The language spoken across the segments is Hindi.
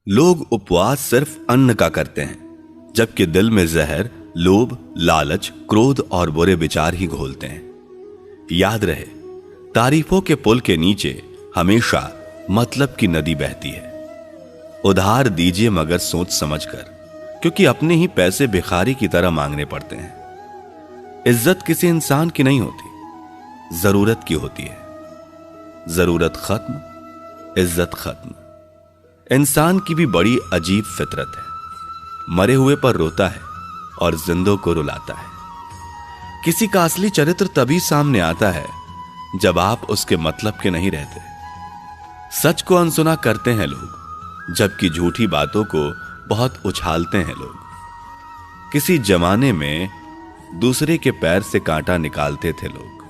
लोग उपवास सिर्फ अन्न का करते हैं, जबकि दिल में जहर, लोभ, लालच, क्रोध और बुरे विचार ही घोलते हैं। याद रहे, तारीफों के पुल के नीचे हमेशा मतलब की नदी बहती है। उधार दीजिए मगर सोच समझकर, क्योंकि अपने ही पैसे भिखारी की तरह मांगने पड़ते हैं। इज्जत किसी इंसान की नहीं होती, जरूरत की होती है। जरूरत खत्म, इज्जत खत्म। इंसान की भी बड़ी अजीब फितरत है, मरे हुए पर रोता है और जिंदों को रुलाता है। किसी का असली चरित्र तभी सामने आता है जब आप उसके मतलब के नहीं रहते। सच को अनसुना करते हैं लोग, जबकि झूठी बातों को बहुत उछालते हैं लोग। किसी जमाने में दूसरे के पैर से कांटा निकालते थे लोग,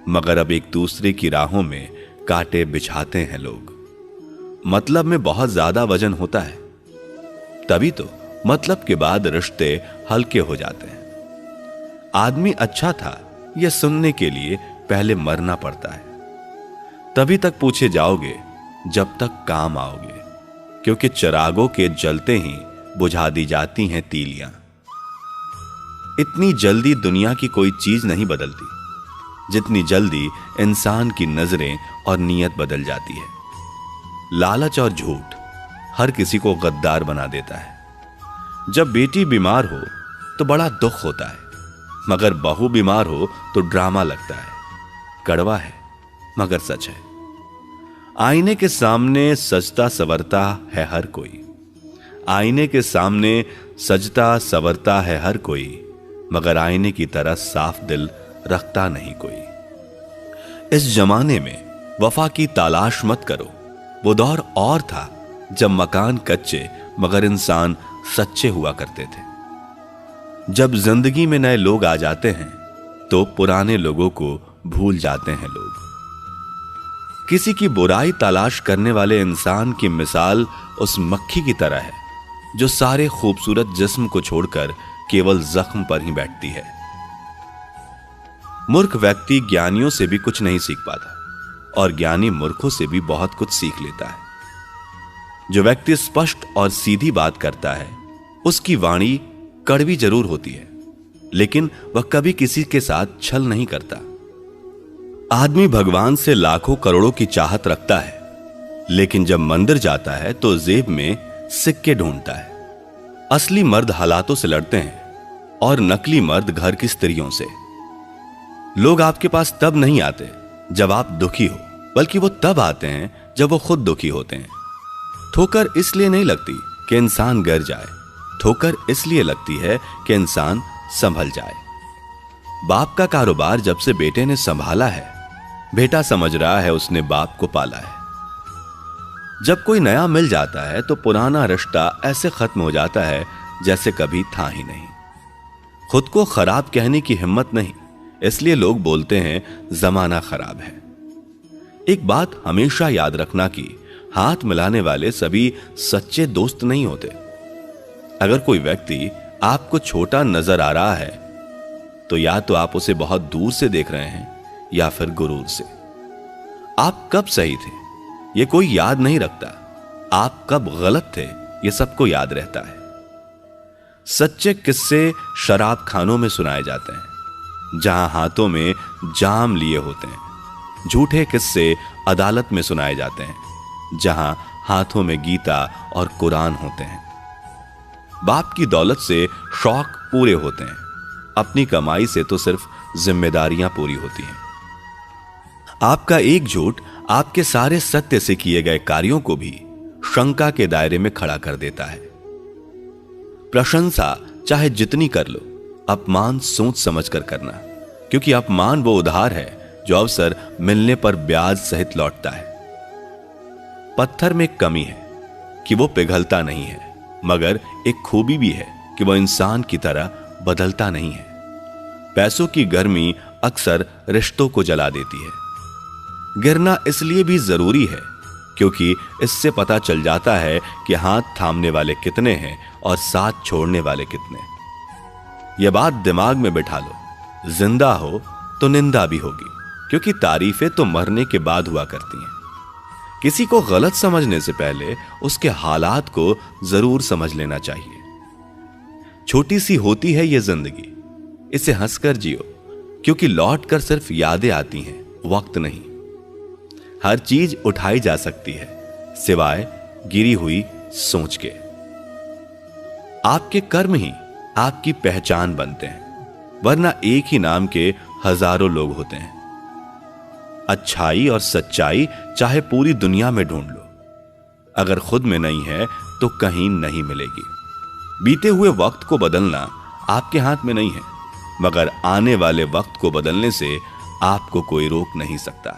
मगर अब एक दूसरे की राहों में कांटे बिछाते हैं लोग। मतलब में बहुत ज्यादा वजन होता है, तभी तो मतलब के बाद रिश्ते हल्के हो जाते हैं। आदमी अच्छा था यह सुनने के लिए पहले मरना पड़ता है, तभी तक पूछे जाओगे जब तक काम आओगे, क्योंकि चिरागों के जलते ही बुझा दी जाती हैं तीलियां। इतनी जल्दी दुनिया की कोई चीज नहीं बदलती, जितनी जल्दी इंसान की नजरें और नीयत बदल जाती है। लालच और झूठ हर किसी को गद्दार बना देता है। जब बेटी बीमार हो तो बड़ा दुख होता है, मगर बहू बीमार हो तो ड्रामा लगता है। कड़वा है मगर सच है। आईने के सामने सजता संवरता है हर कोई, आईने के सामने सजता संवरता है हर कोई, मगर आईने की तरह साफ दिल रखता नहीं कोई। इस जमाने में वफा की तलाश मत करो। वो दौर और था जब मकान कच्चे मगर इंसान सच्चे हुआ करते थे। जब जिंदगी में नए लोग आ जाते हैं तो पुराने लोगों को भूल जाते हैं लोग। किसी की बुराई तलाश करने वाले इंसान की मिसाल उस मक्खी की तरह है जो सारे खूबसूरत जिस्म को छोड़कर केवल जख्म पर ही बैठती है। मूर्ख व्यक्ति ज्ञानियों से भी कुछ नहीं सीख पाता और ज्ञानी मूर्खों से भी बहुत कुछ सीख लेता है। जो व्यक्ति स्पष्ट और सीधी बात करता है उसकी वाणी कड़वी जरूर होती है, लेकिन वह कभी किसी के साथ छल नहीं करता। आदमी भगवान से लाखों करोड़ों की चाहत रखता है, लेकिन जब मंदिर जाता है तो जेब में सिक्के ढूंढता है। असली मर्द हालातों से लड़ते हैं और नकली मर्द घर की स्त्रियों से। लोग आपके पास तब नहीं आते जब आप दुखी हो, बल्कि वो तब आते हैं जब वो खुद दुखी होते हैं। ठोकर इसलिए नहीं लगती कि इंसान गिर जाए, ठोकर इसलिए लगती है कि इंसान संभल जाए। बाप का कारोबार जब से बेटे ने संभाला है, बेटा समझ रहा है उसने बाप को पाला है। जब कोई नया मिल जाता है तो पुराना रिश्ता ऐसे खत्म हो जाता है जैसे कभी था ही नहीं। खुद को खराब कहने की हिम्मत नहीं, इसलिए लोग बोलते हैं जमाना खराब है। एक बात हमेशा याद रखना कि हाथ मिलाने वाले सभी सच्चे दोस्त नहीं होते। अगर कोई व्यक्ति आपको छोटा नजर आ रहा है तो या तो आप उसे बहुत दूर से देख रहे हैं या फिर गुरूर से। आप कब सही थे यह कोई याद नहीं रखता, आप कब गलत थे यह सबको याद रहता है। सच्चे किस्से शराब खानों में सुनाए जाते हैं जहां हाथों में जाम लिए होते हैं। झूठे किस्से अदालत में सुनाए जाते हैं जहां हाथों में गीता और कुरान होते हैं। बाप की दौलत से शौक पूरे होते हैं, अपनी कमाई से तो सिर्फ जिम्मेदारियां पूरी होती हैं। आपका एक झूठ आपके सारे सत्य से किए गए कार्यों को भी शंका के दायरे में खड़ा कर देता है। प्रशंसा चाहे जितनी कर लो, अपमान सोच समझ कर करना, क्योंकि अपमान वो उधार है जो अवसर मिलने पर ब्याज सहित लौटता है। पत्थर में एक कमी है कि वो पिघलता नहीं है, मगर एक खूबी भी है कि वो इंसान की तरह बदलता नहीं है। पैसों की गर्मी अक्सर रिश्तों को जला देती है। गिरना इसलिए भी जरूरी है क्योंकि इससे पता चल जाता है कि हाथ थामने वाले कितने हैं और साथ छोड़ने वाले कितने। यह बात दिमाग में बिठा लो, जिंदा हो तो निंदा भी होगी, क्योंकि तारीफें तो मरने के बाद हुआ करती हैं। किसी को गलत समझने से पहले उसके हालात को जरूर समझ लेना चाहिए। छोटी सी होती है ये जिंदगी, इसे हंसकर जियो, क्योंकि लौट कर सिर्फ यादें आती हैं, वक्त नहीं। हर चीज उठाई जा सकती है सिवाय गिरी हुई सोच के। आपके कर्म ही आपकी पहचान बनते हैं, वरना एक ही नाम के हजारों लोग होते हैं। अच्छाई और सच्चाई चाहे पूरी दुनिया में ढूंढ लो, अगर खुद में नहीं है तो कहीं नहीं मिलेगी। बीते हुए वक्त को बदलना आपके हाथ में नहीं है, मगर आने वाले वक्त को बदलने से आपको कोई रोक नहीं सकता।